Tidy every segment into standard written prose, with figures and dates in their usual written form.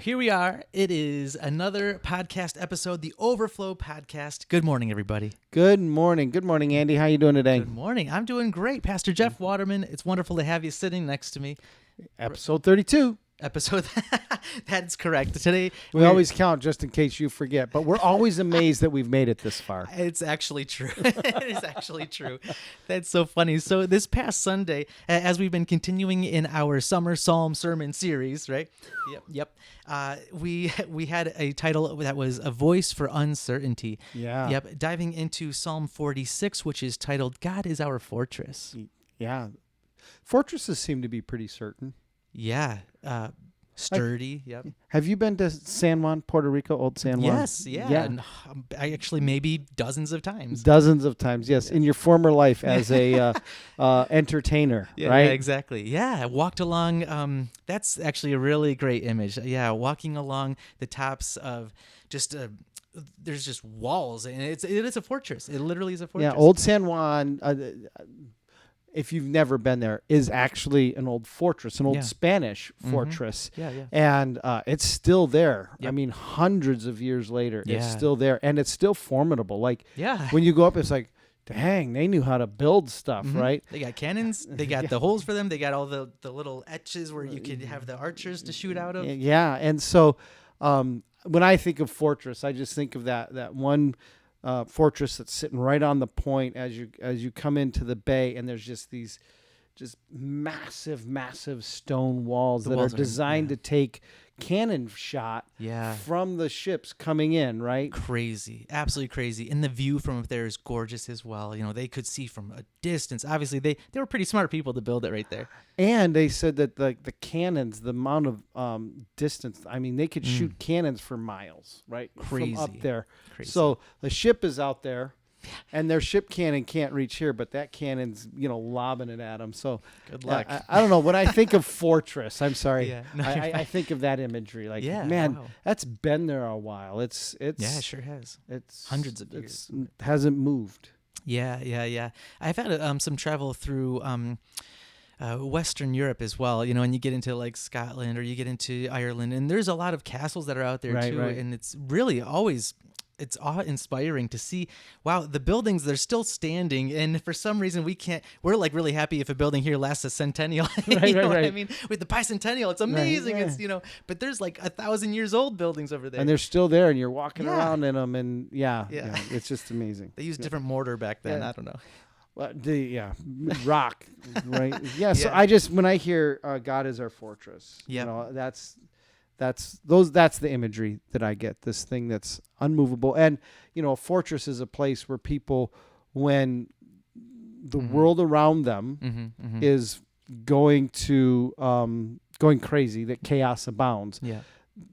Here we are. It is another podcast episode, the Overflow podcast. Good morning, everybody. Good morning. Good morning, Andy. How you doing today? Good morning. I'm doing great. Pastor Jeff Waterman, it's wonderful to have you sitting next to me. Episode 32. Episode, that's correct. Today, We always count just in case you forget, but we're always amazed that we've made it this far. It's actually true. It is actually true. That's so funny. So this past Sunday, as we've been continuing in our summer psalm sermon series, right? Yep. We had a title that was A Voice for Uncertainty. Yeah. Yep. Diving into Psalm 46, which is titled, God is Our Fortress. Yeah. Fortresses seem to be pretty certain. Yeah. Sturdy. Yep. Have you been to San Juan, Puerto Rico, Old San Juan? Yes. Yeah. And I actually maybe dozens of times. Dozens of times, yes. In your former life as a entertainer, Yeah, right? Yeah, exactly. Yeah, I walked along. That's actually a really great image. Yeah, walking along the tops of just there's just walls, and it is a fortress. It literally is a fortress. Yeah, Old San Juan, if you've never been there, is actually an old fortress, an old Spanish fortress. Yeah. And it's still there. Yep. I mean, hundreds of years later, Yeah. it's still there. And it's still formidable. Like, Yeah. when you go up, it's like, dang, they knew how to build stuff, right? They got cannons. They got the holes for them. They got all the little etches where you could have the archers to shoot out of. Yeah. And so when I think of fortress, I just think of that one fortress that's sitting right on the point as you come into the bay, and there's just these massive stone walls that are designed to take cannon shot from the ships coming in, right? Crazy, absolutely crazy. And the view from up there is gorgeous as well. You know, they could see from a distance. Obviously, they were pretty smart people to build it right there. And they said that the cannons, the amount of distance, I mean, they could shoot cannons for miles, right? Crazy. From up there. Crazy. So the ship is out there, and their ship cannon can't reach here, but that cannon's, lobbing it at them. So good luck. I don't know. When I think of fortress, I'm sorry, Yeah. No, I think of that imagery. Like, wow. that's been there a while. It's Yeah, it sure has. It's hundreds of years. It hasn't moved. Yeah. I've had some travel through Western Europe as well, and you get into like Scotland or you get into Ireland, and there's a lot of castles that are out there too, right. and it's really always awe-inspiring to see, wow, the buildings, they're still standing, and for some reason we're like really happy if a building here lasts a centennial. Right. What I mean? With the bicentennial, it's amazing. Right, It's, but there's like 1,000 years old buildings over there. And they're still there, and you're walking around in them, and it's just amazing. They used different mortar back then. I don't know. Well, rock, right? Yeah. So when I hear God is our fortress, that's the imagery that I get. This thing that's unmovable, and a fortress is a place where people, when the world around them is going crazy, that chaos abounds. Yeah.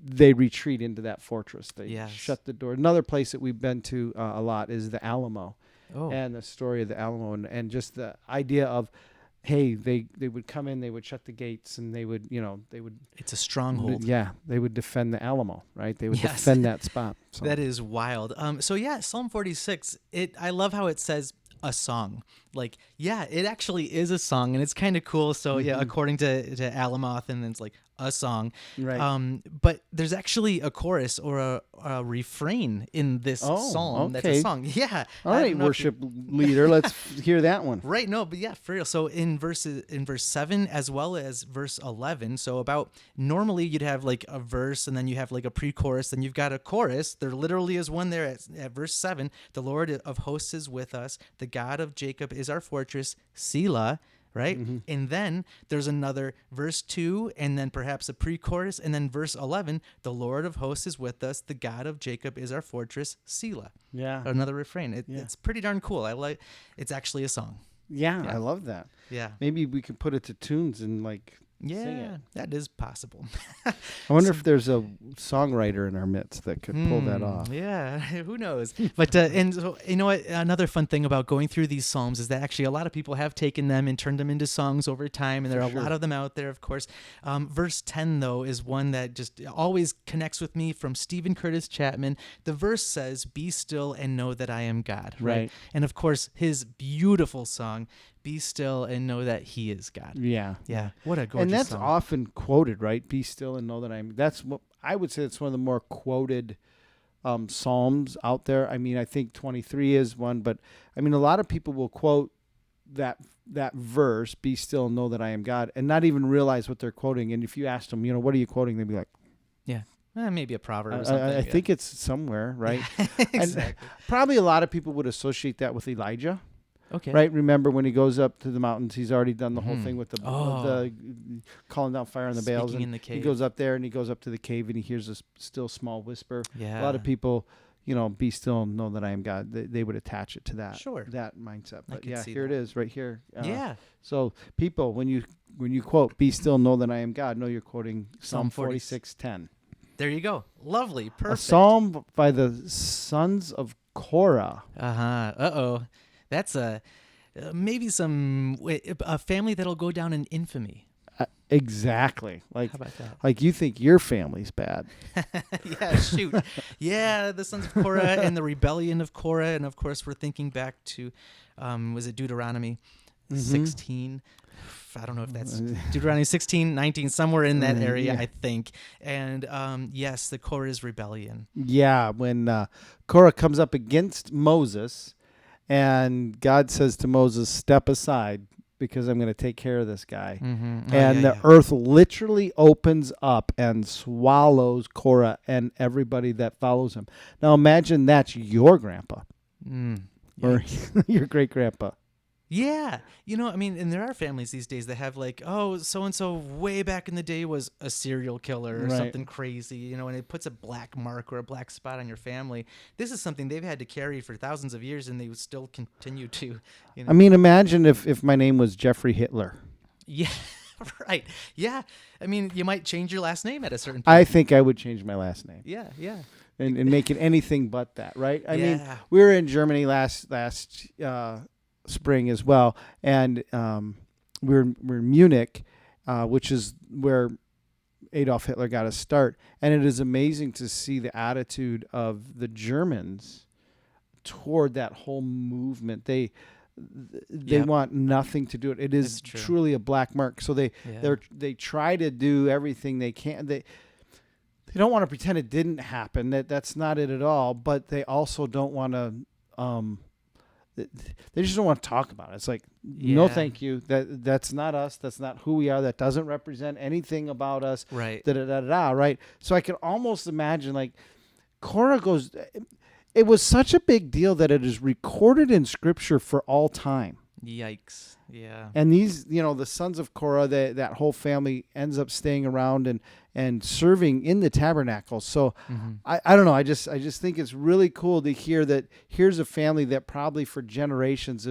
They retreat into that fortress. They Yes. shut the door. Another place that we've been to a lot is the Alamo. Oh. And the story of the Alamo, and just the idea of, hey, they would come in, they would shut the gates, and they would. It's a stronghold. Yeah, they would defend the Alamo, right? They would defend that spot. So. That is wild. Psalm 46. I love how it says a song. Like, it actually is a song, and it's kind of cool. So according to Alamoth, and then it's like a song. Right. But there's actually a chorus or a refrain in this psalm. Okay. That's a song. Yeah. All right, worship leader. Let's hear that one. Right. No, but for real. So in verse 7 as well as verse 11. So normally you'd have like a verse, and then you have like a pre-chorus, then you've got a chorus. There literally is one there at verse 7. The Lord of hosts is with us. The God of Jacob is our fortress. Selah. Right? Mm-hmm. And then there's another verse 2, and then perhaps a pre-chorus, and then verse 11, the Lord of hosts is with us, the God of Jacob is our fortress, Selah. Yeah. Another refrain. It's pretty darn cool. It's actually a song. Yeah, I love that. Yeah. Maybe we could put it to tunes and sing it. That is possible. I wonder if there's a songwriter in our midst that could pull that off. Yeah, who knows? But and so, you know what? Another fun thing about going through these psalms is that actually a lot of people have taken them and turned them into songs over time, and there are a lot of them out there, of course. Verse 10, though, is one that just always connects with me, from Stephen Curtis Chapman. The verse says, "Be still and know that I am God." Right? And of course, his beautiful song, "Be still and know that He is God." Yeah. Yeah. What a gorgeous And that's song. often quoted, right? Be still and know that that's what I would say it's one of the more quoted psalms out there. I mean, I think 23 is one, but I mean, a lot of people will quote that verse, "Be still and know that I am God," and not even realize what they're quoting. And if you ask them, what are you quoting? They'd be like, yeah, maybe a proverb or something. I think it's somewhere, right? Exactly. And probably a lot of people would associate that with Elijah. Okay. Right. Remember when he goes up to the mountains, he's already done the whole thing with the calling down fire on the Baals. Speaking in And the cave. he goes up there and he goes up to the cave and he hears a still small whisper. Yeah. A lot of people, be still and know that I am God. They would attach it to that. Sure. That mindset. But can see here that. it is, right here. Yeah. So people, when you quote "Be still, know that I am God," know you're quoting Psalm 46:10. There you go. Lovely. Perfect. A psalm by the sons of Korah. Uh-oh. That's maybe a family that'll go down in infamy. Exactly. Like, how about that? Like you think your family's bad. Yeah, shoot. Yeah, the sons of Korah and the rebellion of Korah. And of course, we're thinking back to, was it Deuteronomy 16? I don't know if that's Deuteronomy 16, 19, somewhere in that area, I think. And yes, the Korah's rebellion. Yeah, when Korah comes up against Moses, and God says to Moses, "Step aside because I'm going to take care of this guy." And the earth literally opens up and swallows Korah and everybody that follows him. Now imagine that's your grandpa or your great grandpa. Yeah. And there are families these days that have like, oh, so-and-so way back in the day was a serial killer or something crazy, and it puts a black mark or a black spot on your family. This is something they've had to carry for thousands of years, and they would still continue to, I mean, imagine if my name was Jeffrey Hitler. Yeah, right. Yeah. I mean, you might change your last name at a certain point. I think I would change my last name. Yeah. And make it anything but that, right? I mean, we were in Germany last spring as well, and we're in Munich, which is where Adolf Hitler got his start, and it is amazing to see the attitude of the Germans toward that whole movement. They want nothing to do it. It is truly a black mark. So they try to do everything they can. They don't want to pretend it didn't happen. That's not it at all. But they also don't want to. They just don't want to talk about it. It's like, no, thank you. That's not us. That's not who we are. That doesn't represent anything about us. Right. Right. So I can almost imagine like Korah goes. It was such a big deal that it is recorded in Scripture for all time. Yikes. Yeah. And these, the sons of Korah, that whole family ends up staying around and serving in the tabernacle. So I don't know. I just think it's really cool to hear that here's a family that probably for generations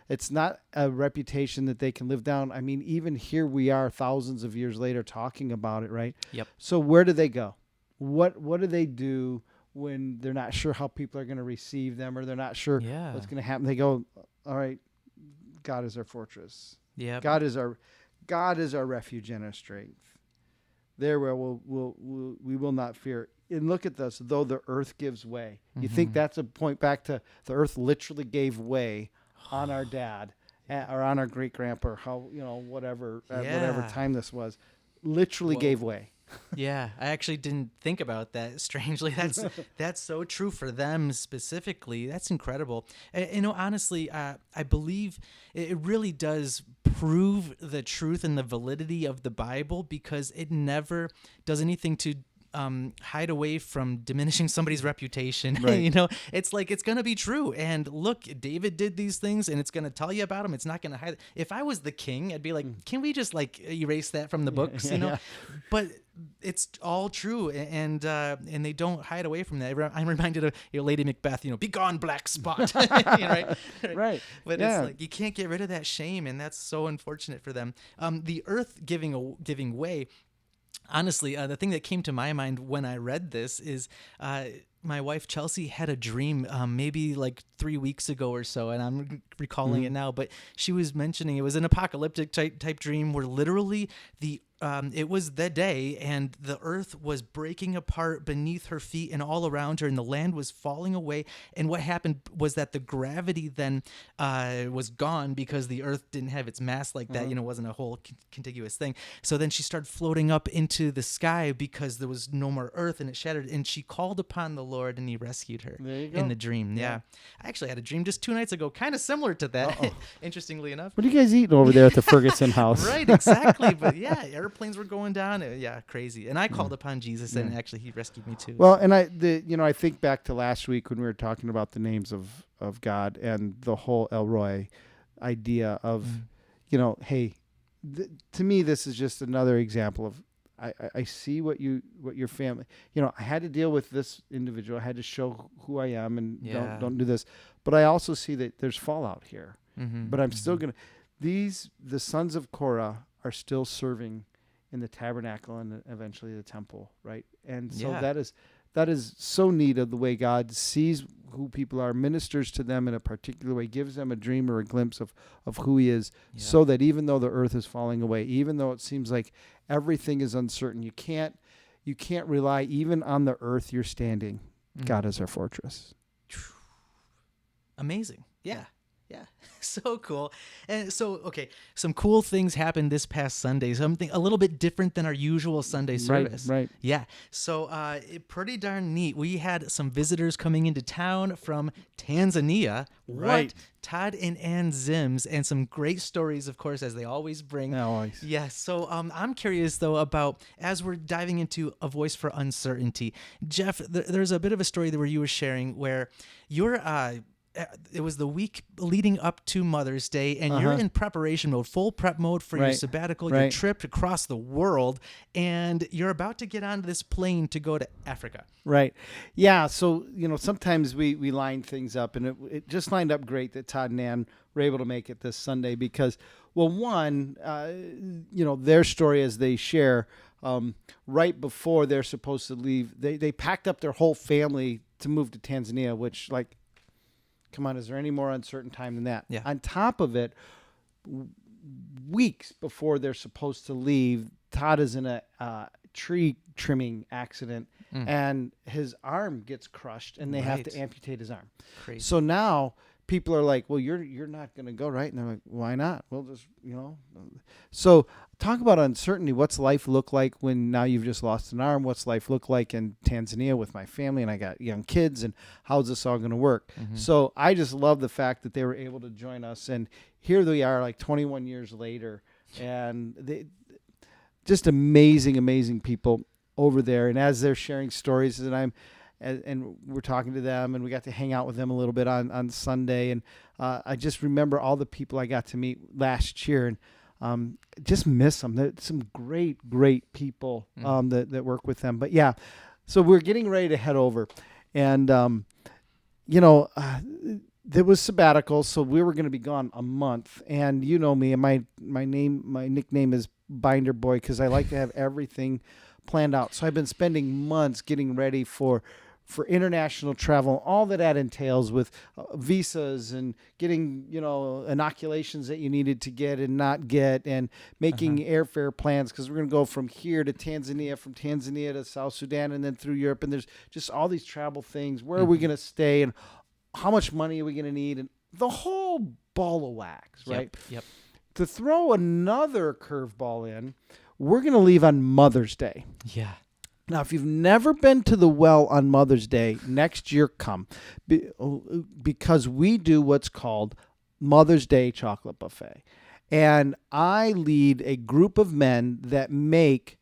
it's not a reputation that they can live down. I mean, even here we are thousands of years later talking about it, right? Yep. So where do they go? What do they do when they're not sure how people are going to receive them, or they're not sure what's going to happen? They go, all right, God is our fortress. Yeah. God is our refuge and our strength. There where we will not fear. And look at this, though the earth gives way. You think that's a point back to the earth literally gave way on our dad or on our great grandpa, or how, whatever time this was, literally gave way. Yeah, I actually didn't think about that. Strangely, that's so true for them specifically. That's incredible. Honestly, I believe it really does prove the truth and the validity of the Bible, because it never does anything to hide away from diminishing somebody's reputation. Right. It's like, it's going to be true. And look, David did these things, and it's going to tell you about them. It's not going to hide. If I was the king, I'd be like, can we just erase that from the books? But it's all true, and they don't hide away from that. I'm reminded of Lady Macbeth. Be gone, black spot. Right? Right. But it's like, you can't get rid of that shame, and that's so unfortunate for them. The earth giving way. Honestly, the thing that came to my mind when I read this is my wife Chelsea had a dream maybe like 3 weeks ago or so, and I'm recalling it now, but she was mentioning it was an apocalyptic type dream where literally the it was the day, and the earth was breaking apart beneath her feet and all around her, and the land was falling away. And what happened was that the gravity then was gone because the earth didn't have its mass like that. It wasn't a whole contiguous thing. So then she started floating up into the sky because there was no more earth, and it shattered. And she called upon the Lord, and he rescued her in the dream. Yeah. I actually had a dream just 2 nights ago, kind of similar to that, interestingly enough. What are you guys eating over there at the Ferguson house? Right, exactly. But yeah, airplanes were going down. Yeah, crazy. And I called upon Jesus, and actually he rescued me too. Well, and I think back to last week when we were talking about the names of God and the whole El Roi idea of, hey, to me this is just another example of I see what your family. I had to deal with this individual. I had to show who I am, and don't do this. But I also see that there's fallout here. But I'm still gonna. The sons of Korah are still serving in the tabernacle and eventually the temple, right? And so that is so neat of the way God sees who people are, ministers to them in a particular way, gives them a dream or a glimpse of who he is, so that even though the earth is falling away, even though it seems like everything is uncertain, you can't rely even on the earth you're standing. God is our fortress. Amazing. Yeah. So cool. And so, okay, some cool things happened this past Sunday. Something a little bit different than our usual Sunday service. Right. Yeah. So, pretty darn neat. We had some visitors coming into town from Tanzania. Right. What? Todd and Ann Zims, and some great stories, of course, as they always bring. Always. Yeah. So, I'm curious though about, as we're diving into A Voice for Uncertainty, Jeff. There's a bit of a story that where you were sharing where you're it was the week leading up to Mother's Day, and you're in preparation mode, full prep mode for your sabbatical, your trip across the world, and you're about to get onto this plane to go to Africa. Right. Yeah. So, sometimes we line things up, and it just lined up great that Todd and Ann were able to make it this Sunday because, well, one, their story as they share, right before they're supposed to leave, they packed up their whole family to move to Tanzania, which, like, come on, is there any more uncertain time than that? Yeah. On top of it, weeks before they're supposed to leave, Todd is in a tree trimming accident, and his arm gets crushed, and they have to amputate his arm. Crazy. So now people are like, well, you're not going to go, right? And they're like, why not? Well, just, So talk about uncertainty. What's life look like when now you've just lost an arm? What's life look like in Tanzania with my family, and I got young kids, and how's this all going to work? So I just love the fact that they were able to join us, and here they are like 21 years later, and they just amazing people over there. And as they're sharing stories, and we're talking to them, and we got to hang out with them a little bit on Sunday, and I just remember all the people I got to meet last year, and just miss them. There's some great people that work with them. But yeah, so we're getting ready to head over, and there was sabbatical, so we were going to be gone a month. And you know me, and my nickname is Binder Boy because I like to have everything planned out. So I've been spending months getting ready for international travel, all that entails with visas and getting, inoculations that you needed to get and not get, and making airfare plans because we're going to go from here to Tanzania, from Tanzania to South Sudan, and then through Europe. And there's just all these travel things. Where are we going to stay, and how much money are we going to need, and the whole ball of wax, right? Yep. To throw another curveball in, we're going to leave on Mother's Day. Yeah. Now, if you've never been to the well on Mother's Day, next year come, because we do what's called Mother's Day Chocolate Buffet. And I lead a group of men that make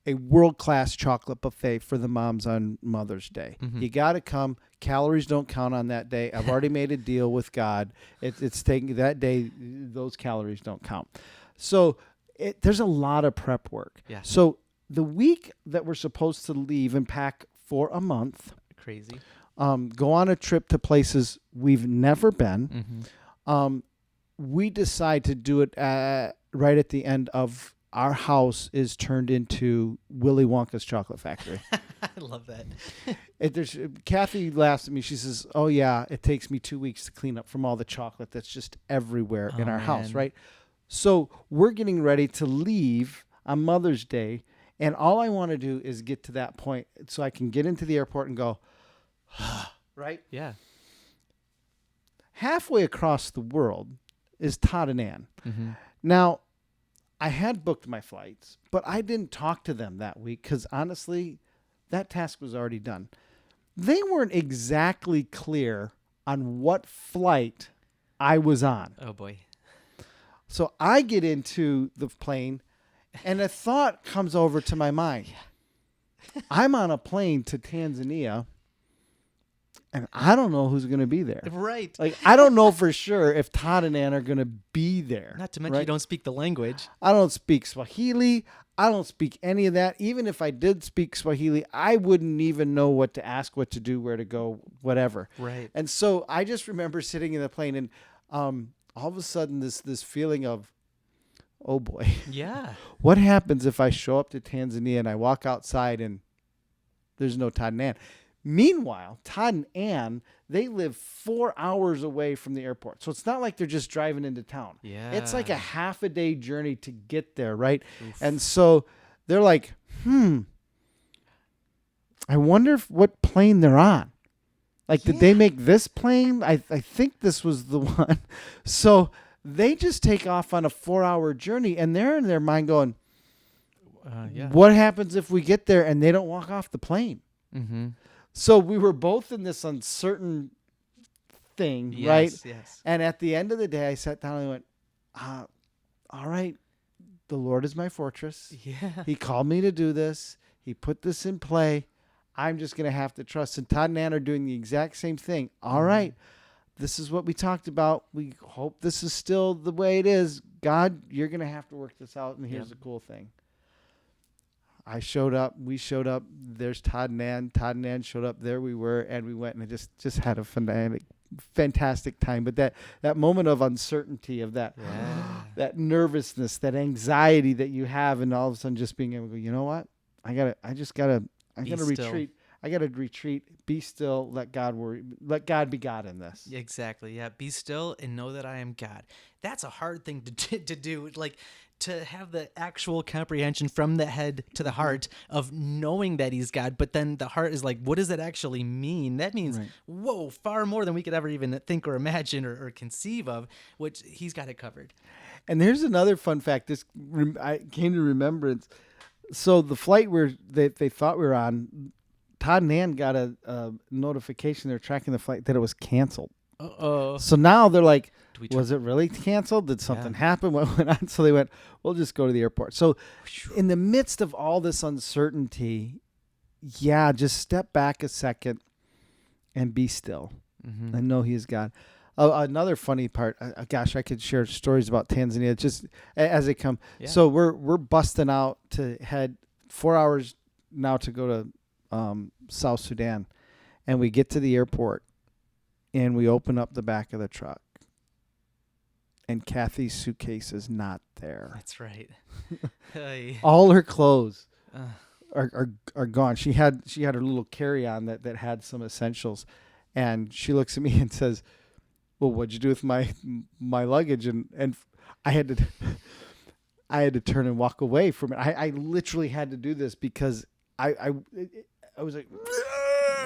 a world-class chocolate buffet for the moms on Mother's Day. You got to come. Calories don't count on that day. I've already made a deal with God. It's taking that day, those calories don't count. So there's a lot of prep work. Yeah. So the week that we're supposed to leave and pack for a month, crazy, go on a trip to places we've never been, we decide to do it right at the end of our house is turned into Willy Wonka's chocolate factory. I love that. Kathy laughs at me. She says, oh, yeah, it takes me 2 weeks to clean up from all the chocolate that's just everywhere in our house, right? So we're getting ready to leave on Mother's Day, and all I want to do is get to that point so I can get into the airport and go, right? Yeah. Halfway across the world is Todd and Ann. Mm-hmm. Now, I had booked my flights, but I didn't talk to them that week because honestly, that task was already done. They weren't exactly clear on what flight I was on. Oh, boy. So I get into the plane, and a thought comes over to my mind. I'm on a plane to Tanzania, and I don't know who's going to be there. Right. Like, I don't know for sure if Todd and Ann are going to be there. Not to mention you don't speak the language. I don't speak Swahili. I don't speak any of that. Even if I did speak Swahili, I wouldn't even know what to ask, what to do, where to go, whatever. Right. And so I just remember sitting in the plane, and all of a sudden this feeling of, oh boy. Yeah. What happens if I show up to Tanzania and I walk outside and there's no Todd and Ann? Meanwhile, Todd and Ann, they live 4 hours away from the airport. So it's not like they're just driving into town. Yeah. It's like a half a day journey to get there, right? Oof. And so they're like, I wonder what plane they're on. Like, did they make this plane? I think this was the one. So they just take off on a 4-hour journey, and they're in their mind going, what happens if we get there and they don't walk off the plane? Mm-hmm. So we were both in this uncertain thing, right? Yes. And at the end of the day, I sat down and I went, all right, the Lord is my fortress. Yeah. He called me to do this. He put this in play. I'm just going to have to trust. And Todd and Ann are doing the exact same thing. All right, this is what we talked about. We hope this is still the way it is. God, you're going to have to work this out. And here's the cool thing. I showed up. We showed up. There's Todd and Ann. Todd and Ann showed up. There we were, and we went and just had a fantastic time. But that moment of uncertainty, of that that nervousness, that anxiety that you have, and all of a sudden just being able to go, you know what? I gotta retreat. I gotta retreat. Be still. Let God worry. Let God be God in this. Exactly. Yeah. Be still and know that I am God. That's a hard thing to do. Like, to have the actual comprehension from the head to the heart of knowing that he's God, but then the heart is like, what does that actually mean? That means, whoa, far more than we could ever even think or imagine or conceive of, which he's got it covered. And here's another fun fact. I came to remembrance. So the flight they thought we were on, Todd and Ann got a notification. They're tracking the flight that it was canceled. Uh-oh. So now they're like, was it really canceled? Did something happen? What went on? So they went, we'll just go to the airport. So in the midst of all this uncertainty, just step back a second and be still. Mm-hmm. And know he is God. Another funny part, gosh, I could share stories about Tanzania just as they come. Yeah. So we're busting out to head 4 hours now to go to South Sudan. And we get to the airport and we open up the back of the truck. And Kathy's suitcase is not there. That's right. All her clothes are gone. She had her little carry-on that had some essentials, and she looks at me and says, "Well, what'd you do with my luggage?" And I had to turn and walk away from it. I literally had to do this because I was like.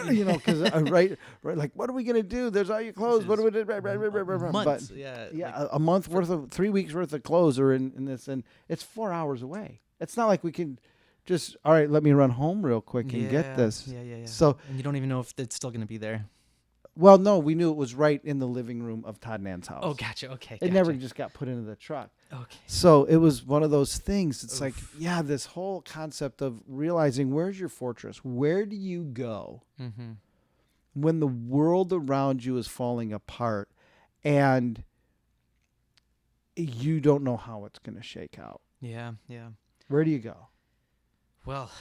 Because right, like, what are we gonna do? There's all your clothes. What do we do? Months, a month worth of 3 weeks worth of clothes are in this, and it's 4 hours away. It's not like we can just all right. Let me run home real quick and get this. Yeah. So and you don't even know if it's still gonna be there. Well, no, we knew it was right in the living room of Todd and Ann's house. Oh, gotcha. Okay, it never just got put into the truck. Okay. So it was one of those things. It's like, this whole concept of realizing where's your fortress? Where do you go when the world around you is falling apart and you don't know how it's going to shake out? Yeah. Where do you go? Well,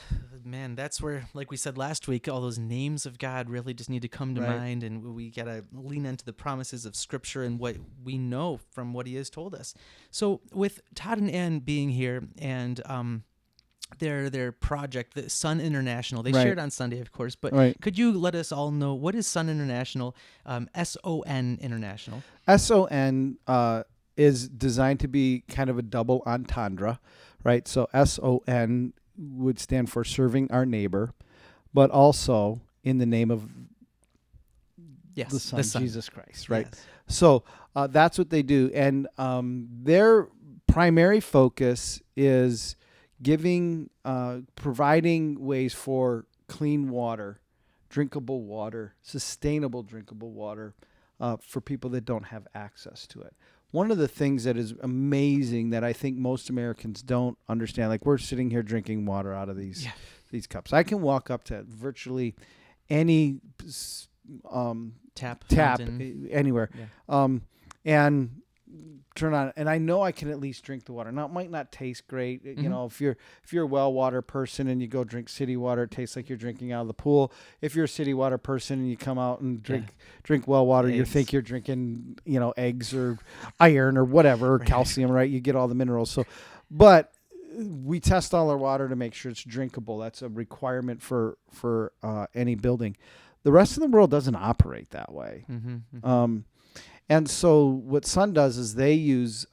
man, that's where, like we said last week, all those names of God really just need to come to mind, and we got to lean into the promises of Scripture and what we know from what He has told us. So with Todd and Ann being here and their project, the Sun International, they shared on Sunday, of course, but could you let us all know, what is Sun International, S-O-N International? S-O-N is designed to be kind of a double entendre, right? So SON would stand for serving our neighbor, but also in the name of the Son, Jesus Christ, right? Yes. So that's what they do. And their primary focus is providing ways for clean water, drinkable water, sustainable drinkable water for people that don't have access to it. One of the things that is amazing that I think most Americans don't understand, like we're sitting here drinking water out of these cups. I can walk up to virtually any tap anywhere, and turn on, and I know I can at least drink the water. Now it might not taste great, you know. If you're a well water person and you go drink city water, it tastes like you're drinking out of the pool. If you're a city water person and you come out and drink well water, you think you're drinking, you know, eggs or iron or whatever, or calcium, right? You get all the minerals. So, but we test all our water to make sure it's drinkable. That's a requirement for any building. The rest of the world doesn't operate that way. And so what Sun does is they use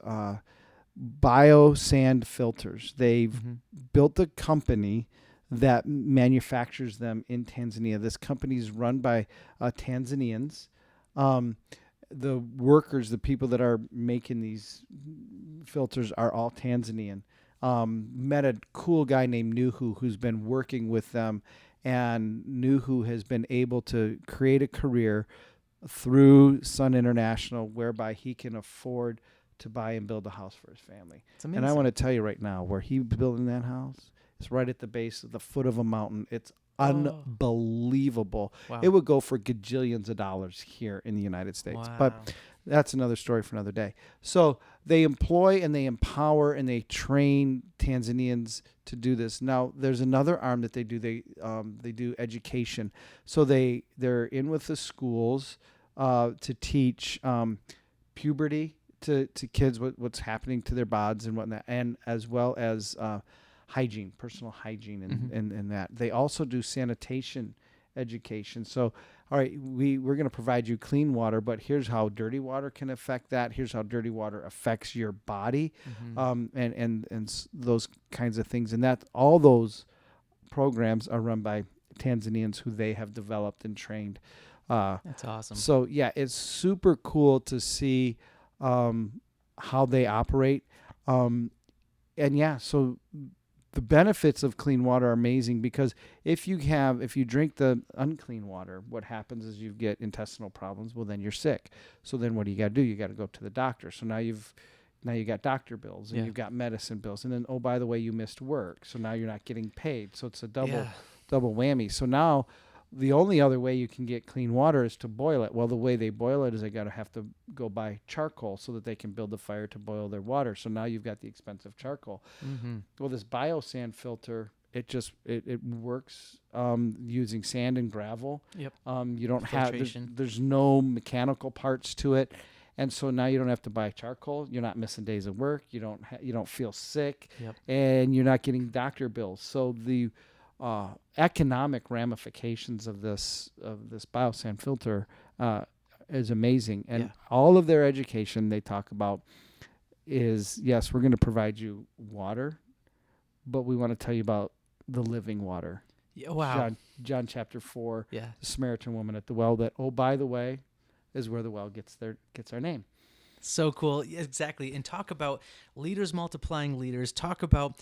bio-sand filters. They've built a company that manufactures them in Tanzania. This company is run by Tanzanians. The workers, the people that are making these filters are all Tanzanian. Met a cool guy named Nuhu who's been working with them, and Nuhu has been able to create a career through Sun International whereby he can afford to buy and build a house for his family. And I want to tell you right now, where he's building that house, it's right at the base of the foot of a mountain. It's unbelievable. Wow. It would go for gajillions of dollars here in the United States. Wow. But that's another story for another day. So they employ and they empower and they train Tanzanians to do this. Now, there's another arm that they do. They do education. So they're in with the schools to teach puberty to kids, what's happening to their bodies and whatnot, and as well as hygiene, personal hygiene, and that. They also do sanitation education. So, all right, we're going to provide you clean water, but here's how dirty water can affect that. Here's how dirty water affects your body, and those kinds of things. And that all those programs are run by Tanzanians who they have developed and trained. That's awesome. So yeah, it's super cool to see how they operate, and yeah, so. The benefits of clean water are amazing because if you drink the unclean water, what happens is you get intestinal problems. Well, then you're sick. So then what do? You got to go to the doctor. So now you got doctor bills and you've got medicine bills. And then, oh, by the way, you missed work. So now you're not getting paid. So it's a double whammy. So now the only other way you can get clean water is to boil it. Well, the way they boil it is they have to go buy charcoal so that they can build a fire to boil their water. So now you've got the expensive charcoal. Well, this bio-sand filter, it works using sand and gravel. Yep. You don't there's no mechanical parts to it. And so now you don't have to buy charcoal. You're not missing days of work. You don't feel sick, and you're not getting doctor bills. So the economic ramifications of this bio-sand filter is amazing. And all of their education they talk about is, yes, we're going to provide you water, but we want to tell you about the living water. Yeah, wow. John chapter 4, the Samaritan woman at the well that, oh, by the way, is where the well gets our name. So cool. Exactly. And talk about leaders multiplying leaders. Talk about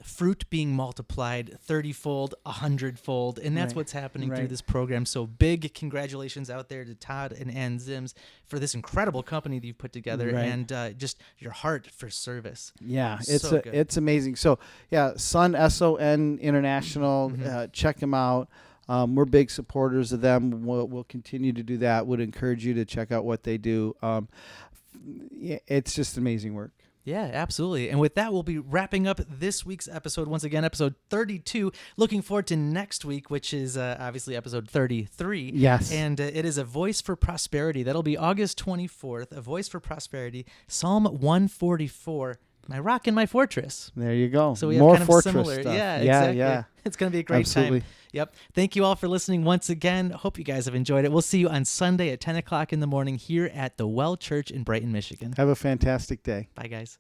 fruit being multiplied 30-fold, 100-fold. And that's what's happening through this program. So big congratulations out there to Todd and Ann Zims for this incredible company that you've put together and just your heart for service. Yeah, it's amazing. So, yeah, Sun, S-O-N International, check them out. We're big supporters of them. We'll continue to do that. Would encourage you to check out what they do. It's just amazing work. Yeah, absolutely. And with that, we'll be wrapping up this week's episode. Once again, episode 32. Looking forward to next week, which is obviously episode 33. Yes. And it is A Voice for Prosperity. That'll be August 24th. A Voice for Prosperity, Psalm 144. My rock and my fortress. There you go. So we have more kind of fortress similar. stuff. Yeah, exactly. Yeah. It's going to be a great time. Yep. Thank you all for listening once again. Hope you guys have enjoyed it. We'll see you on Sunday at 10 o'clock in the morning here at the Well Church in Brighton, Michigan. Have a fantastic day. Bye, guys.